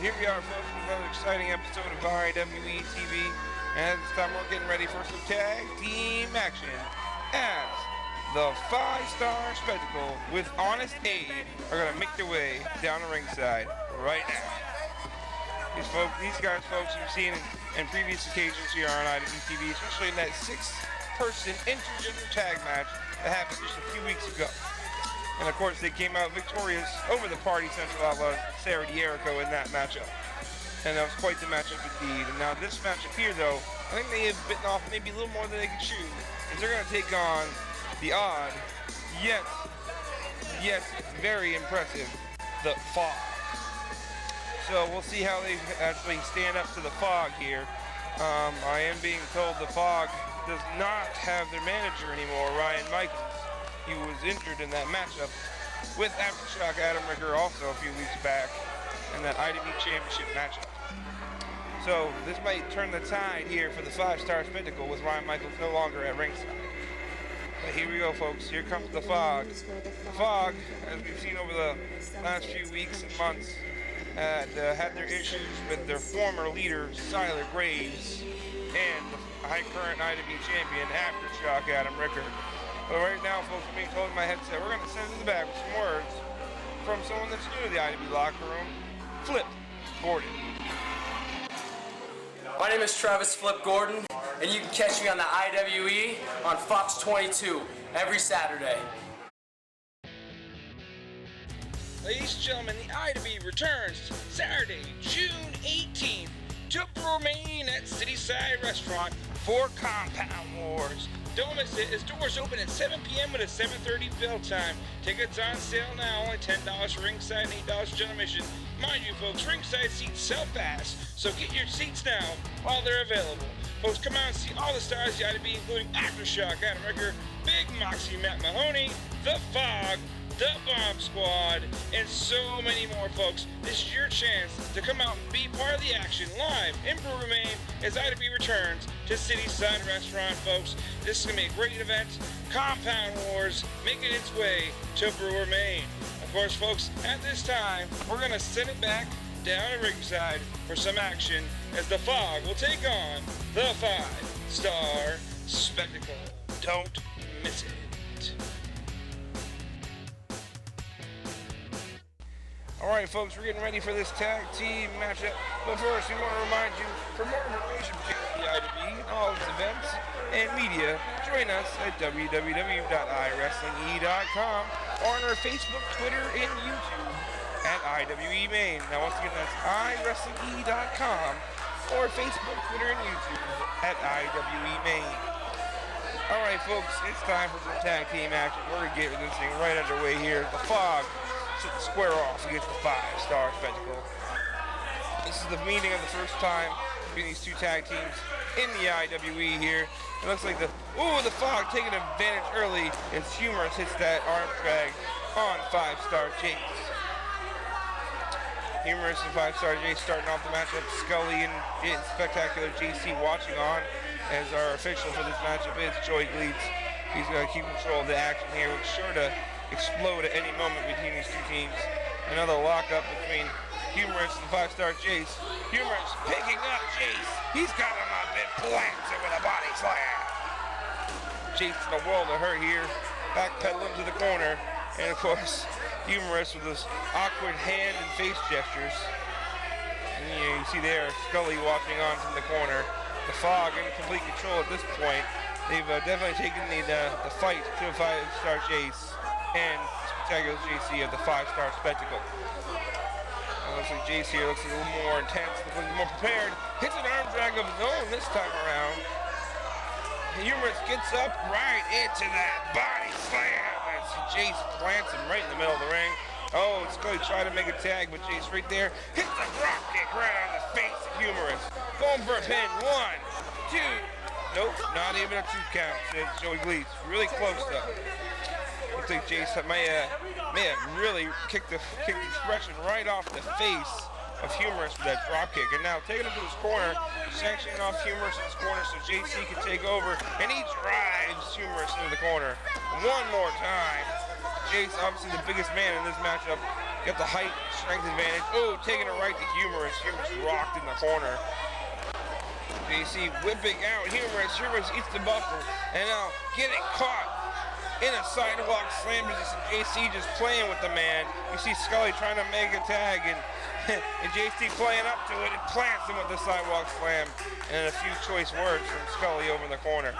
Here we are, folks, with another exciting episode of Iwe Tv, and this time we're getting ready for some tag team action as the 5-star spectacle with Honest Abe are going to make their way down the ringside right now. These guys, folks, you've seen in previous occasions here on Iwe Tv, especially in that 6-person intergender tag match that happened just a few weeks ago. And of course, they came out victorious over the Party Central Outlaws, Sarah Dierico, in that matchup. And that was quite the matchup indeed. And now this matchup here, though, I think they have bitten off maybe a little more than they could chew. As they're going to take on the odd, yet very impressive, the F.O.G. So we'll see how they actually stand up to the F.O.G here. I am being told the F.O.G does not have their manager anymore, Ryan Michaels. He was injured in that matchup with Aftershock Adam Ricker also a few weeks back in that IWE Championship matchup. So this might turn the tide here for the 5-star spectacle with Ryan Michaels no longer at ringside. But here we go, folks. Here comes the F.O.G. The F.O.G, as we've seen over the last few weeks and months, had their issues with their former leader, Siler Graves, and the current IWE champion, Aftershock Adam Ricker. But right now, folks, I'm being told in my headset, we're going to send in the back with some words from someone that's new to the IWE locker room, Flip Gordon. My name is Travis Flip Gordon, and you can catch me on the IWE on Fox 22 every Saturday. Ladies and gentlemen, the IWE returns Saturday, June 18th to remain at Cityside Restaurant for Compound Wars. Don't miss it, as doors open at 7 p.m. with a 7:30 bell time. Tickets on sale now, only $10 for ringside and $8 for general admission. Mind you, folks, ringside seats sell fast, so get your seats now while they're available. Folks, come out and see all the stars you ought to be, including Aftershock Adam Ricker, Big Moxie Matt Mahoney, the F.O.G, the Bomb Squad, and so many more, folks. This is your chance to come out and be part of the action live in Brewer, Maine as IWE returns to Cityside Restaurant, folks. This is going to be a great event. Compound Wars making its way to Brewer, Maine. Of course, folks, at this time, we're going to send it back down to ringside for some action as the F.O.G will take on the 5-star spectacle. Don't miss it. Alright, folks, we're getting ready for this tag team matchup. But first, we want to remind you, for more information pertaining to the IWE, all its events, and media, join us at www.iwrestlinge.com or on our Facebook, Twitter, and YouTube at IWE Maine. Now, once again, that's iwrestlinge.com or Facebook, Twitter, and YouTube at IWE Maine. Alright, folks, it's time for some tag team action. We're going to get this thing right underway here. The F.O.G set the square off against the 5-star spectacle. This is the meeting of the first time between these two tag teams in the IWE here. It looks like the F.O.G taking advantage early as Humorous hits that arm drag on 5-star Jace. Humorous and 5-star Jace starting off the matchup. Scully and Spectacular JC watching on as our official for this matchup is Joey Gleets. He's going to keep control of the action here, which is sure to explode at any moment between these two teams. Another lockup between Humorous and 5-star Jace. Humorous picking up Jace. He's got him up and plants it with a body slam. Jace in a world of hurt here, backpedaling to the corner, and of course, Humorous with those awkward hand and face gestures. And you see there, Scully watching on from the corner. The F.O.G in complete control at this point. They've definitely taken the fight to 5-star Jace and Spectacular JC of the 5-star spectacle. Looks like JC here looks a little more intense, looks a little more prepared. Hits an arm drag of his own this time around. Humorous gets up right into that body slam as Jace plants him right in the middle of the ring. Oh, Scully trying to make a tag, but Jace right there hits a drop kick right on the face of Humorous. Going for a pin. 1, 2. Nope, not even a 2 count, says Joey Gleets. Really close though. Looks like Jace may have really kicked the expression right off the face of Humorous with that drop kick. And now taking him to his corner, sanctioning off Humorous in his corner so JC can take over. And he drives Humorous into the corner one more time. Jace, obviously the biggest man in this matchup, got the height, strength advantage. Oh, taking it right to Humorous. Humorous rocked in the corner. JC whipping out Humorous. Humorous eats the buckle. And now getting caught in a sidewalk slam position. JC just playing with the man. You see Scully trying to make a tag, and JC playing up to it and plants him with the sidewalk slam. And a few choice words from Scully over in the corner.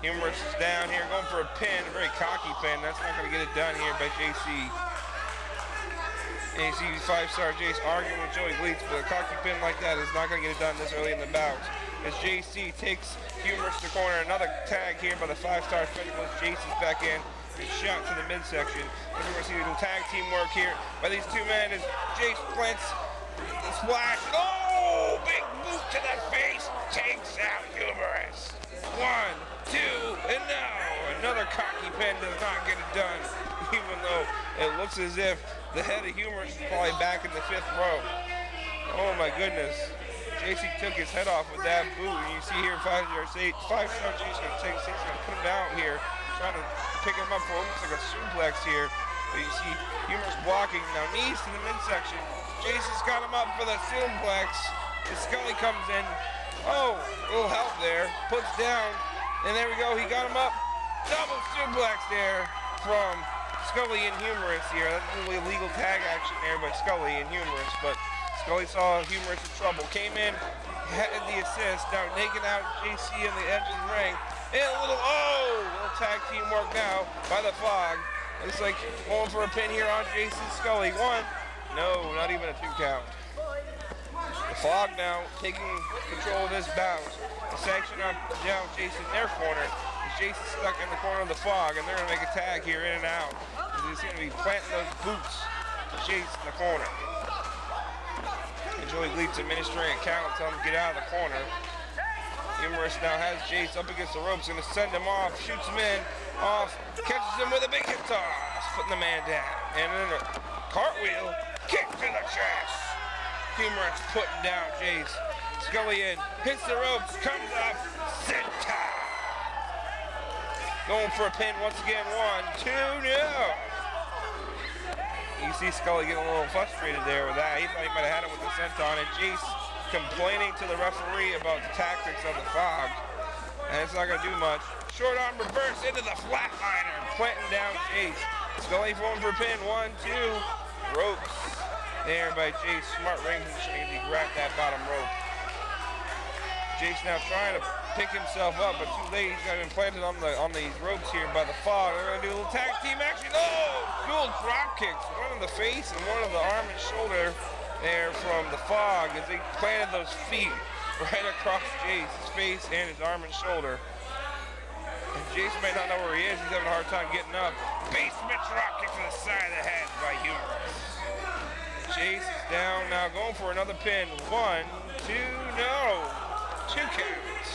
Humorous is down here going for a pin, a very cocky pin. That's not going to get it done here by JC. And you see 5-star Jace arguing with Joey Gleets, but a cocky pin like that is not going to get it done this early in the bout. As JC takes Humorous to the corner, another tag here by the 5-star specialist. Jace is back in. Good shot to the midsection. We're going to see a little tag team work here by these two men as Jace plants the splash. Oh, big boot to the face. Takes out Humorous. 1, 2, and now another cocky pin does not get it done, even though it looks as if the head of Humorous is probably back in the 5th row. Oh my goodness. JC took his head off with that boot, and you see here 5-star Jace going to take 6 and put him out here, trying to pick him up for almost like a suplex here. But you see Humorous blocking, now knees to the midsection. Jace has got him up for the suplex. And Scully comes in. Oh, a little help there. Puts down, and there we go. He got him up. Double suplex there from Scully and Humorous here. That's a little illegal tag action there by Scully and Humorous, but Scully saw Humorous in trouble. Came in, had the assist. Now taking out JC in the edge of the ring. And a little tag team work now by the F.O.G. Looks like going for a pin here on JC Scully. 1. No, not even a 2 count. The F.O.G now taking control of this bout. The sanction up down Jason in their corner. Jason's stuck in the corner of the F.O.G, and they're going to make a tag here in and out. He's going to be planting those boots to Jason in the corner. And Joey Gleets administering a count, telling him to get out of the corner. Humorous now has Jace up against the ropes, going to send him off, shoots him in, off, catches him with a big hip toss, putting the man down. And then a cartwheel, kick to the chest. Humorous putting down Jace. Scully in, hits the ropes, comes up, senton. Going for a pin once again. 1, 2, no. You see Scully getting a little frustrated there with that. He thought he might have had it with the senton, and Jace complaining to the referee about the tactics of the F.O.G. And it's not going to do much. Short arm reverse into the flatliner, planting down Jace. Scully going for a pin. 1, 2. Ropes there by Jace. Smart ring positioning as he grabbed that bottom rope. Jace now trying to pick himself up, but too late. He's got him planted on these ropes here by the F.O.G. They're going to do a little tag team action. Oh! Dual drop kicks. One in the face and one of the arm and shoulder there from the F.O.G. as they planted those feet right across Jace's face and his arm and shoulder. And Jace may not know where he is. He's having a hard time getting up. Basement drop kick to the side of the head by Humorous. Jace is down now, going for another pin. 1, 2, no. 2 counts.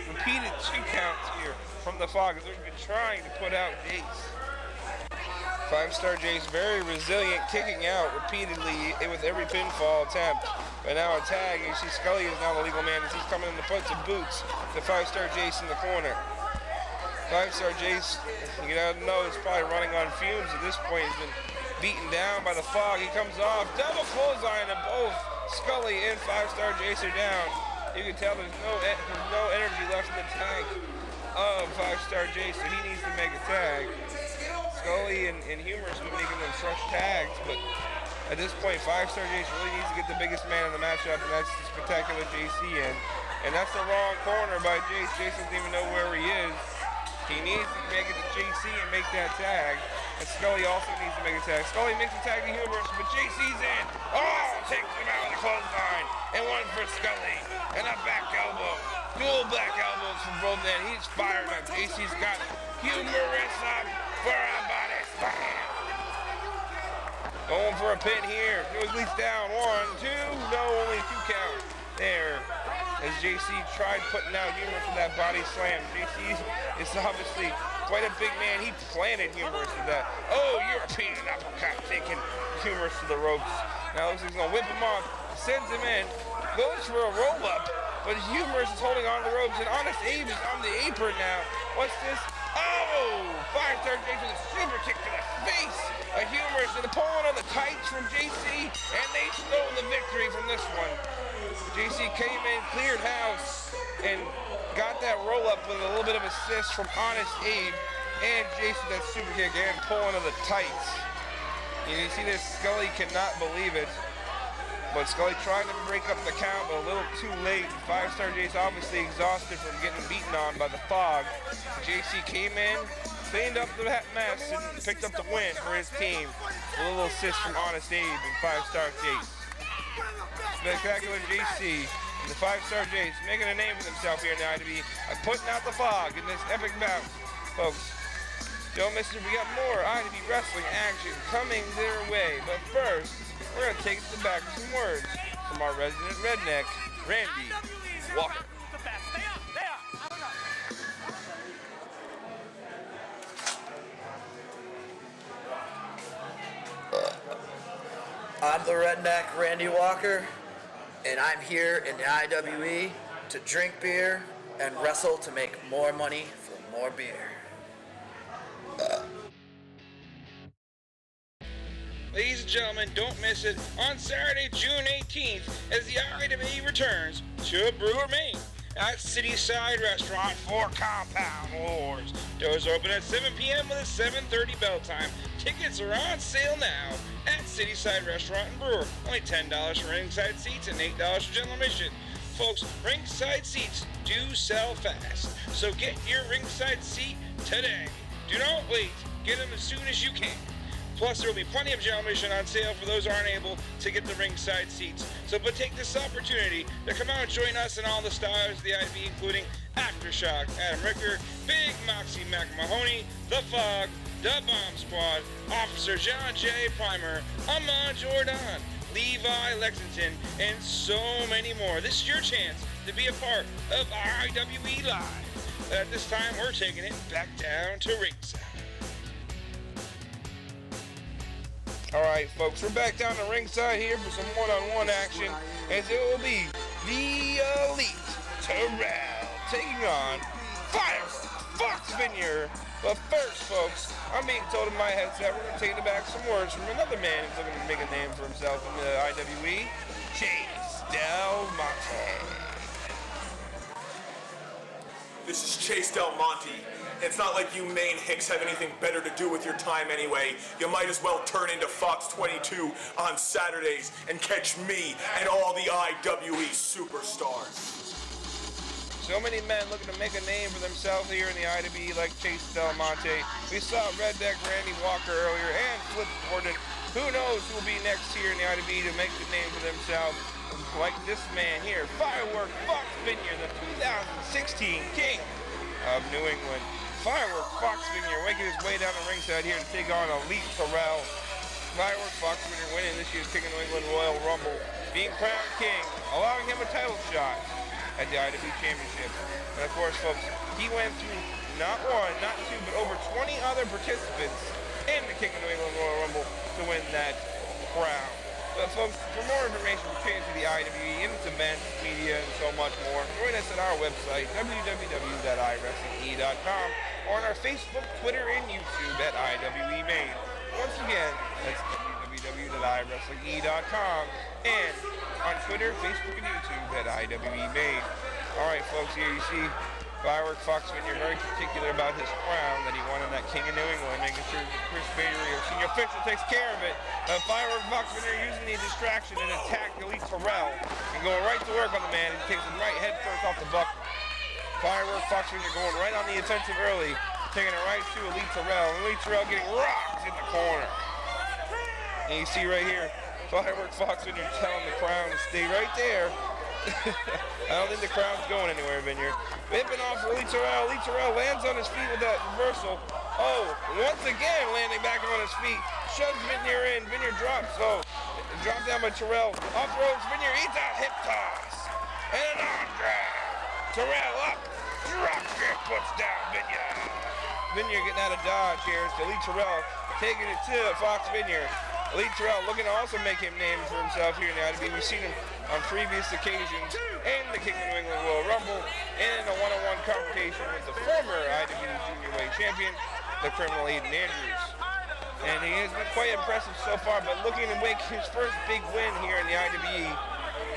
Repeated 2 counts here from the F.O.G. as they've been trying to put out Jace. 5-star Jace very resilient, kicking out repeatedly with every pinfall attempt. But now a tag, you see Scully is now the legal man as he's coming in to put some boots to 5-star Jace in the corner. 5-star Jace, you know, is probably running on fumes at this point. He's been beaten down by the F.O.G. He comes off, double clothesline, and both Scully and 5-star Jace are down. You can tell there's no energy left in the tank of 5-star Jace, so he needs to make a tag. Scully and Humorous have been making them fresh tags, but at this point, 5-star Jace really needs to get the biggest man in the matchup, and that's the spectacular JC in. And that's the wrong corner by Jace. Jace doesn't even know where he is. He needs to make it to JC and make that tag. And Scully also needs to make a tag. Scully makes a tag to Humorous, but JC's in. Oh, takes him out with a clothesline. And 1 for Scully. And a back elbow. Dual back elbows from both men. He's fired up. JC's got Humorous up for a body slam. Going for a pin here. Joey Gleets down. 1, 2. No, only 2 count there. As JC tried putting out Humorous with that body slam. JC is obviously quite a big man. He planted Humorous with that. Oh, European uppercut, taking Humorous to the ropes. Now looks like he's going to whip him off. Sends him in. Goes for a roll-up. But Humorous is holding on to the ropes. And Honest Abe is on the apron now. What's this? Oh! 5-star Jace with a super kick to the face a humorous and pulling on the tights from JC, and they stole the victory from this one. JC came in, cleared house, and got that roll up with a little bit of assist from Honest Abe, and JC that super kick and pulling on the tights. And you see this, Scully cannot believe it. But Scully trying to break up the count, but a little too late. 5-star Jace obviously exhausted from getting beaten on by the F.O.G. JC came in, cleaned up the mess, and picked up the win for his team. A little assist from Honest Abe and 5-star Jace. Spectacular JC and the 5-star Jace making a name for themselves here in the IWE by putting out the F.O.G. in this epic bout. Folks, don't miss it. We got more IWE wrestling action coming their way. But first, we're going to take it back with some words from our resident redneck, Randy Walker. I'm the redneck, Randy Walker, and I'm here in the IWE to drink beer and wrestle to make more money for more beer. Ladies and gentlemen, don't miss it on Saturday, June 18th, as the IWE returns to Brewer, Maine, at Cityside Restaurant for Compound Wars. Doors open at 7 p.m. with a 7:30 bell time. Tickets are on sale now at Cityside Restaurant and Brewer. Only $10 for ringside seats and $8 for general admission. Folks, ringside seats do sell fast, so get your ringside seat today. Do not wait. Get them as soon as you can. Plus, there will be plenty of general admission on sale for those who aren't able to get the ringside seats. But take this opportunity to come out and join us and all the stars of the IWE, including Aftershock, Adam Ricker, Big Moxie McMahoney, The F.O.G, The Bomb Squad, Officer John J. Primer, Amon Jordan, Levi Lexington, and so many more. This is your chance to be a part of IWE Live. At this time, we're taking it back down to ringside. All right, folks, we're back down to ringside here for some one-on-one action, as it will be the ELITE TERRELL taking on Firework, Foxx Vinyer. But first, folks, I'm being told in my headset we're going to take it back some words from another man who's looking to make a name for himself in the IWE, Chase Del Monte. This is Chase Del Monte. It's not like you Maine hicks have anything better to do with your time anyway. You might as well turn into Fox 22 on Saturdays and catch me and all the IWE superstars. So many men looking to make a name for themselves here in the IWE like Chase Del Monte. We saw Redneck Randy Walker earlier and Flip Gordon. Who knows who will be next here in the IWE to make the name for themselves like this man here. Firework, Foxx Vinyer, the 2016 King of New England. Firework, Foxx Vinyer making his way down the ringside here to take on ELITE TERRELL. Firework, Foxx Vinyer winning this year's King of New England Royal Rumble, being crowned king, allowing him a title shot at the IWE Championship. And of course, folks, he went through not one, not two, but over 20 other participants in the King of New England Royal Rumble to win that crown. But folks, for more information pertaining to the IWE and its events, media, and so much more, join us at our website, www.iwrestlinge.com, or on our Facebook, Twitter, and YouTube at IWE Maine. Once again, that's www.iwrestlinge.com, and on Twitter, Facebook, and YouTube at IWE Maine. Alright folks, here you see Firework, Foxx Vinyer very particular about his crown that he won in that King of New England, making sure Chris Bader, our senior official, takes care of it. Firework, Foxx Vinyer using the distraction and attack ELITE TERRELL and going right to work on the man. He takes him right head first off the buckle. Firework, Foxx Vinyer going right on the offensive early, taking it right to ELITE TERRELL. And ELITE TERRELL getting rocked in the corner. And you see right here, Firework, Foxx Vinyer telling the crown to stay right there. I don't think the crown's going anywhere, Vinyer. Whipping off ELITE TERRELL. ELITE TERRELL lands on his feet with that reversal. Oh, once again landing back on his feet. Shoves Vinyer in. Vinyer drops. Oh, dropped down by Terrell. Off ropes. Vinyer eats out hip toss. And an arm drag. Terrell up. Drop kick. Puts down Vinyer. Vinyer getting out of dodge here. So ELITE TERRELL taking it to Foxx Vinyer. ELITE TERRELL looking to also make him name for himself here in the IWE. We've seen him on previous occasions in the King of New England Royal Rumble and in a one-on-one confrontation with the former IWE Junior Weight Champion, the criminal Aiden Andrews. and he has been quite impressive so far, but looking to make his first big win here in the IWE.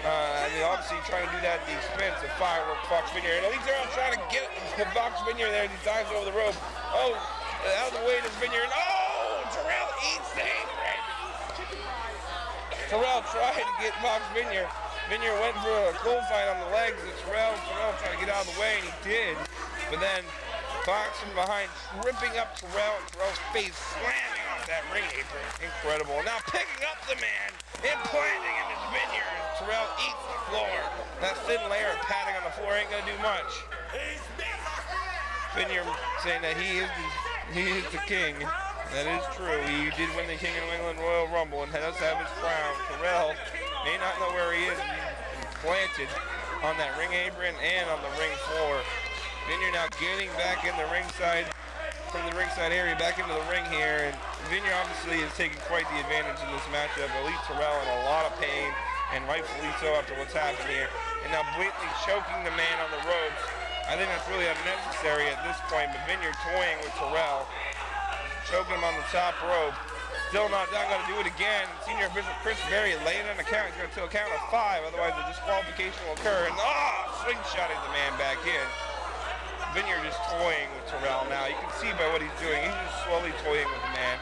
And obviously trying to do that at the expense of Firework, Foxx Vinyer. And Elite Terrell trying to get Foxx Vinyer there as he dives over the rope. Oh, out of the way does Vinyer. And oh, Terrell eats the apron. Terrell tried to get Foxx Vinyer. Vinyer went for a clothesline on the legs of Terrell. Terrell trying to get out of the way, and he did. But then Foxx from behind tripping up Terrell, and Terrell's face slamming off that ring apron. Incredible. Now picking up the man and planting him as Vinyer. Terrell eats the floor. That thin layer of padding on the floor ain't gonna do much. Vinyer saying that he is the king. That is true. He did win the King of New England Royal Rumble and does have his crown. Terrell may not know where he is. He's planted on that ring apron and on the ring floor. Vinyer now getting back in the ringside, from the ringside area back into the ring here. And Vinyer obviously is taking quite the advantage in this matchup. Elite Terrell in a lot of pain, and rightfully so after what's happened here. And now blatantly choking the man on the ropes. I think that's really unnecessary at this point, but Vinyer toying with Terrell. Choking him on the top rope. Still not done, gonna do it again. Senior official Chris Berry laying on the count. He's gonna count of 5, otherwise a disqualification will occur. And slingshotting the man back in. Vinyer just toying with Terrell now. You can see by what he's doing. He's just slowly toying with the man.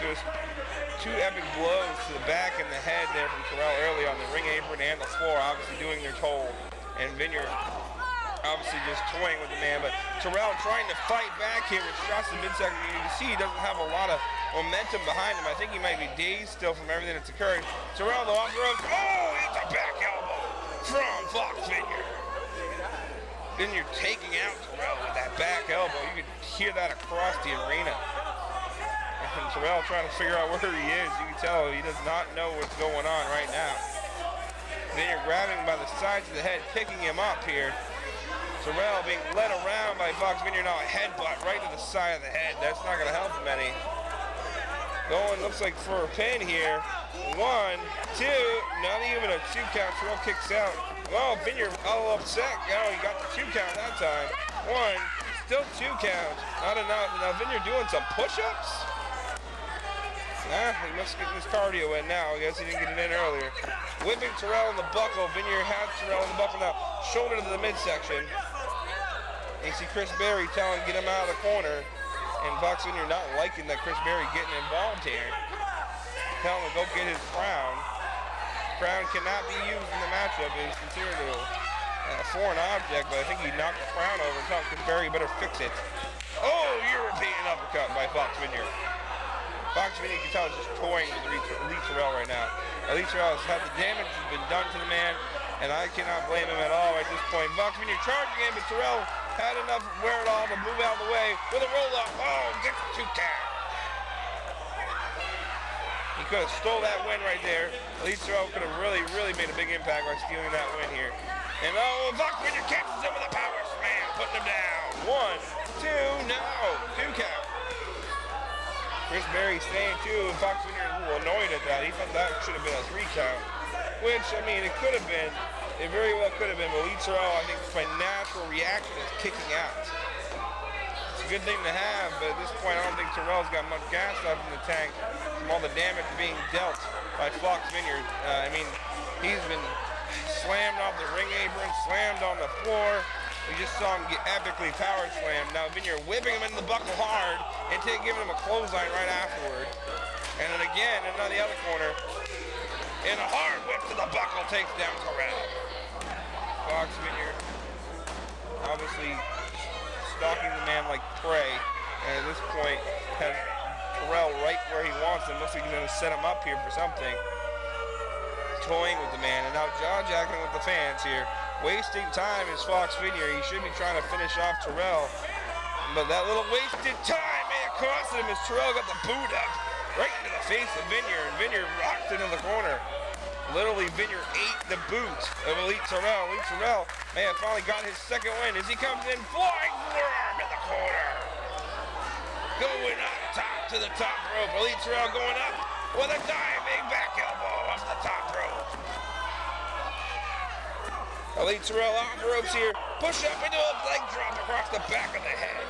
Just 2 epic blows to the back and the head there from Terrell early on the ring apron and the floor, obviously doing their toll. And Vinyer obviously just toying with the man, but Terrell trying to fight back here with shots to the midsection. You can see he doesn't have a lot of momentum behind him. I think he might be dazed still from everything that's occurring. Terrell, though, off the ropes. Oh, it's a back elbow from Foxx Vinyer. Vinyer taking out Terrell with that back elbow. You can hear that across the arena. And Terrell trying to figure out where he is. You can tell he does not know what's going on right now. Vinyer grabbing him by the sides of the head, picking him up here. Terrell being led around by Foxx Vinyer, now a headbutt right to the side of the head. That's not going to help him any. Going, looks like for a pin here. 1, 2, not even a 2 count. Terrell kicks out. Well, Vinyer all upset. Oh, he got the 2 count that time. 1, still 2 counts. Not enough. Now Vinyer doing some push-ups. He must get his cardio in now. I guess he didn't get it in earlier. Whipping Terrell in the buckle. Vinyer has Terrell in the buckle now. Shoulder to the midsection. And you see Chris Berry telling get him out of the corner. And Foxx Vinyer not liking that Chris Berry getting involved here. Telling him to go get his crown. Crown cannot be used in the matchup. It is considered a foreign object, but I think he knocked the crown over and telling Chris Berry better fix it. Oh, European uppercut by Foxx Vinyer. Foxx Vinyer, you can tell, is just toying with Elite Terrell right now. Elite Terrell has had the damage that's been done to the man, and I cannot blame him at all at this point. Foxx Vinyer charging in, but Terrell had enough wherewithal to move out of the way with a roll-up. Oh, gets the 2 count. He could have stole that win right there. Elite Terrell could have really made a big impact by stealing that win here. And Foxx Vinyer catches him with a power slam, putting him down. 1, 2, no, 2 count. Chris Berry staying 2, and Foxx Vinyer a little annoyed at that. He thought that should have been a 3 count. Which, I mean, it could have been. It very well could have been, but Elite Terrell, I think, by natural reaction is kicking out. It's a good thing to have, but at this point, I don't think Terrell's got much gas left in the tank from all the damage being dealt by Foxx Vinyer. I mean, he's been slammed off the ring apron, slammed on the floor. We just saw him get epically power slammed. Now Vinyer whipping him in the buckle hard and giving him a clothesline right afterward. And then again, and on the other corner, and a hard whip to the buckle takes down Terrell. Foxx Vinyer obviously stalking the man like prey, and at this point has Terrell right where he wants him. Looks like he's going to set him up here for something. Toying with the man, and now jaw-jacking with the fans here. Wasting time is Foxx Vinyer. He should be trying to finish off Terrell, but that little wasted time may have cost him as Terrell got the boot up right into the face of Vinyer, and Vinyer rocked into the corner. Literally, Vinyer ate the boot of Elite Terrell. Elite Terrell may have finally got his second win as he comes in flying forearm in the corner. Going up top to the top rope. Elite Terrell going up with a diving back elbow off the top rope. Elite Terrell off the ropes here. Push up into a leg drop across the back of the head.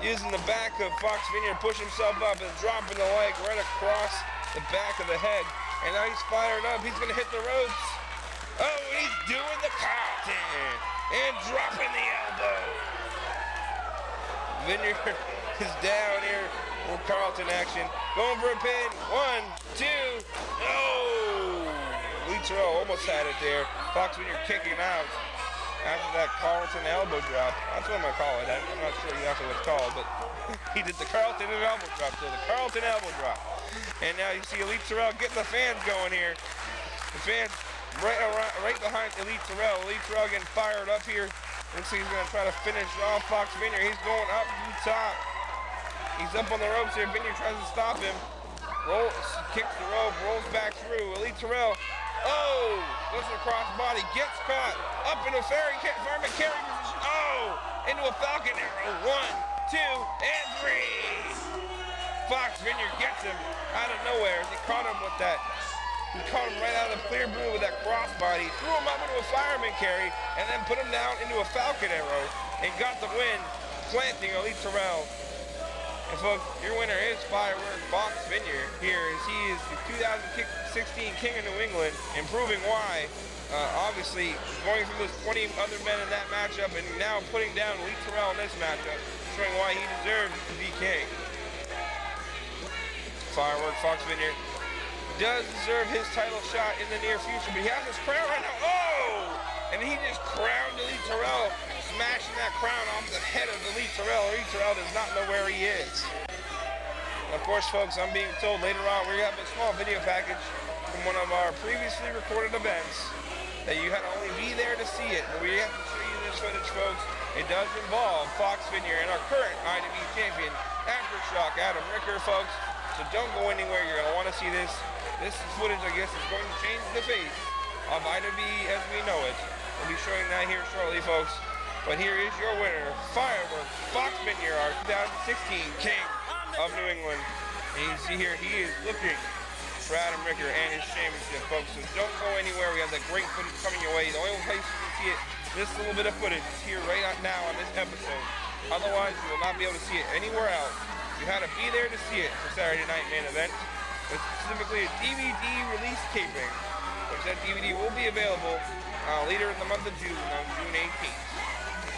using the back of Foxx Vinyer to push himself up and dropping the leg right across the back of the head. And now he's fired up. He's going to hit the ropes. Oh, he's doing the Carlton and dropping the elbow. Vinyer is down here with Carlton action. Going for a pin. 1, 2. Oh! ELITE TERRELL almost had it there. Foxx Vinyer kicking out after that Carlton elbow drop. That's what I'm going to call it. I'm not sure exactly what it's called, but he did the Carlton and elbow drop. So the Carlton elbow drop. And now you see ELITE TERRELL getting the fans going here. The fans right behind ELITE TERRELL. ELITE TERRELL getting fired up here. Looks like he's going to try to finish off Foxx Vinyer. He's going up to the top. He's up on the ropes here. Vinyer tries to stop him. Kicks the rope, rolls back through. ELITE TERRELL. Oh! Goes to the crossbody. Gets caught. Up in a fireman carry position. Oh! Into a Falcon Arrow. 1, 2, and 3. Foxx Vinyer gets him out of nowhere. He caught him with that. He caught him right out of the clear blue with that crossbody. Threw him up into a fireman carry and then put him down into a Falcon Arrow and got the win, planting ELITE TERRELL. And folks, your winner is Firework Foxx Vinyer here as he is the 2016 King of New England, and proving why. Obviously, going through those 20 other men in that matchup and now putting down ELITE TERRELL in this matchup, showing why he deserves to be king. Firework Foxx Vinyer does deserve his title shot in the near future, but he has his crown right now. Oh! And he just crowned ELITE TERRELL, smashing that crown off the head of ELITE TERRELL. ELITE TERRELL does not know where he is. Of course, folks, I'm being told later on we have a small video package from one of our previously recorded events that you had to only be there to see it. But we have to show you this footage, folks. It does involve Foxx Vinyer and our current IWE champion, Aftershock Adam Ricker, folks. So don't go anywhere. You're going to want to see this. This footage, I guess, is going to change the face of IWE as we know it. We'll be showing that here shortly, folks. But here is your winner, Firework Foxx Vinyer, our 2016 King of New England. And you see here, he is looking for Adam Ricker and his championship, folks. So don't go anywhere. We have that great footage coming your way. The only place you can see it, this little bit of footage is here right now on this episode. Otherwise, you will not be able to see it anywhere else. You had to be there to see it for Saturday Night Maine Event. It's specifically a DVD release taping, which that DVD will be available later in the month of June, on June 18th.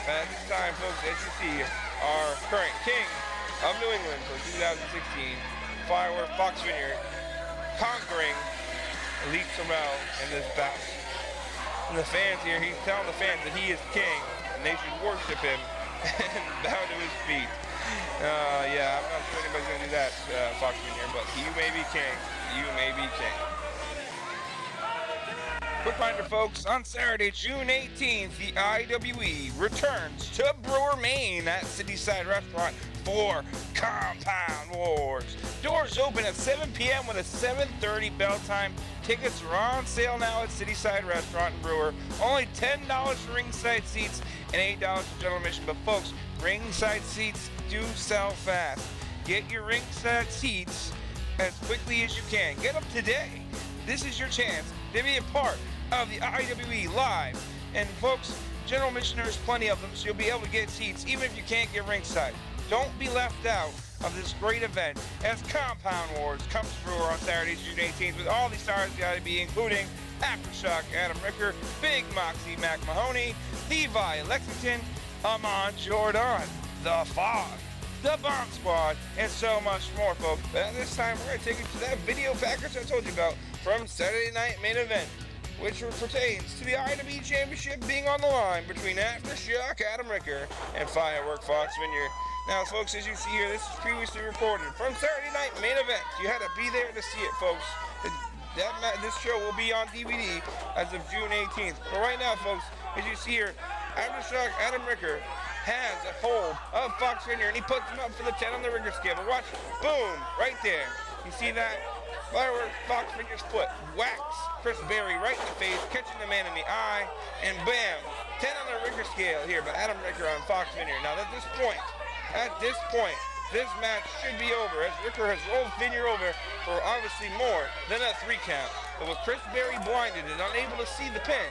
But at this time, folks, as you see, our current King of New England for 2016, Firework Foxx Vinyer, conquering ELITE TERRELL in this bout. And the fans here, he's telling the fans that he is king, and they should worship him and bow to his feet. Yeah, I'm not sure anybody's going to do that, Foxx Vinyer, but you may be king. You may be king. Quick reminder, folks, on Saturday, June 18th, the IWE returns to Brewer, Maine at Cityside Restaurant for Compound Wars. Doors open at 7 p.m. with a 7:30 bell time. Tickets are on sale now at Cityside Restaurant in Brewer. Only $10 for ringside seats and $8 for general admission. But folks, ringside seats do sell fast. Get your ringside seats as quickly as you can. Get them today. This is your chance to be a part of the IWE live. And folks, general admission, there's plenty of them, so you'll be able to get seats even if you can't get ringside. Don't be left out of this great event as Compound Wars comes to Brewer on Saturday, June 18th with all the stars of the IWE, including Aftershock Adam Ricker, Big Moxie Mac Mahoney, Levi Lexington, Amon Jordan, The F.O.G, The Bomb Squad, and so much more, folks. But at this time, we're going to take you to that video package I told you about from Saturday Night Maine Event, which pertains to the IWE Championship being on the line between Aftershock Adam Ricker and Firework Foxx Vinyer. Now, folks, as you see here, this is previously recorded from Saturday Night Maine Event. You had to be there to see it, folks. This show will be on DVD as of June 18th. But right now, folks, as you see here, Aftershock Adam Ricker has a hold of Foxx Vinyer, and he puts him up for the 10 on the Ricker scale. But watch, boom, right there. You see that? Firework Foxx Vinyer's foot whacks Chris Berry right in the face, catching the man in the eye, and bam, 10 on the Ricker scale here by Adam Ricker on Foxx Vinyer. Now, at this point, this match should be over, as Ricker has rolled Vinyer over for obviously more than a 3 count. But with Chris Berry blinded and unable to see the pin,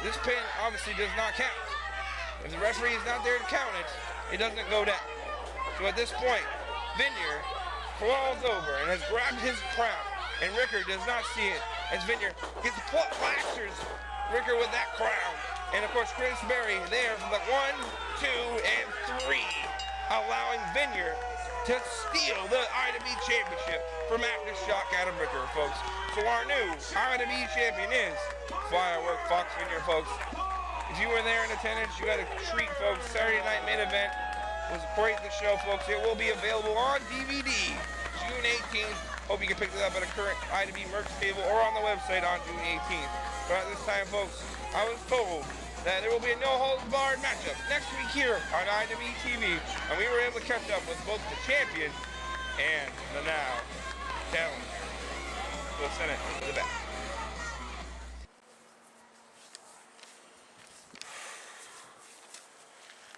this pin obviously does not count. If the referee is not there to count it, it doesn't go down. So at this point, Vinyer crawls over and has grabbed his crown, and Ricker does not see it as Vinyer gets plasters Ricker with that crown. And of course, Chris Berry there for the 1, 2, and 3, allowing Vinyer to steal the IWE Championship from Aftershock Adam Ricker, folks. So our new IWE champion is Firework Foxx Vinyer, folks. If you were there in attendance, you got a treat, folks. Saturday Night Main Event was quite the show, folks. It will be available on DVD June 18th. Hope you can pick it up at a current IWE merch table or on the website on June 18th. But at this time, folks, I was told that there will be a no-holds-barred matchup next week here on IWE TV, and we were able to catch up with both the champion and the now challenger. We'll send it to the back.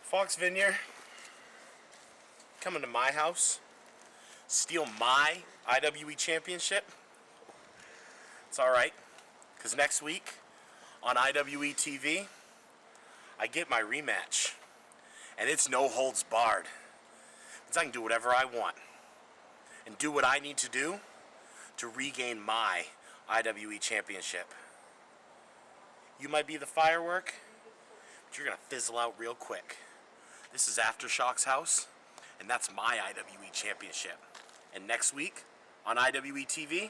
Foxx Vinyer, coming to my house, steal my IWE championship. It's all right, because next week on IWE TV, I get my rematch, and it's no holds barred. Means I can do whatever I want and do what I need to do to regain my IWE championship. You might be the Firework, but you're gonna fizzle out real quick. This is Aftershock's house, and that's my IWE championship. And next week on IWE TV,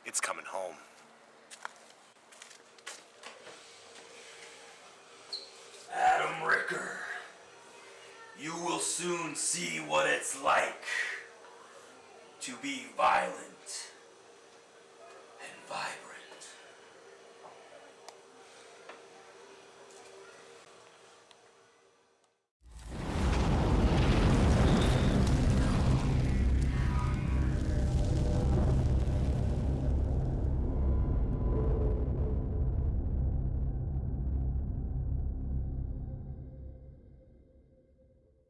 it's coming home. Adam Ricker, you will soon see what it's like to be violent and vibrant.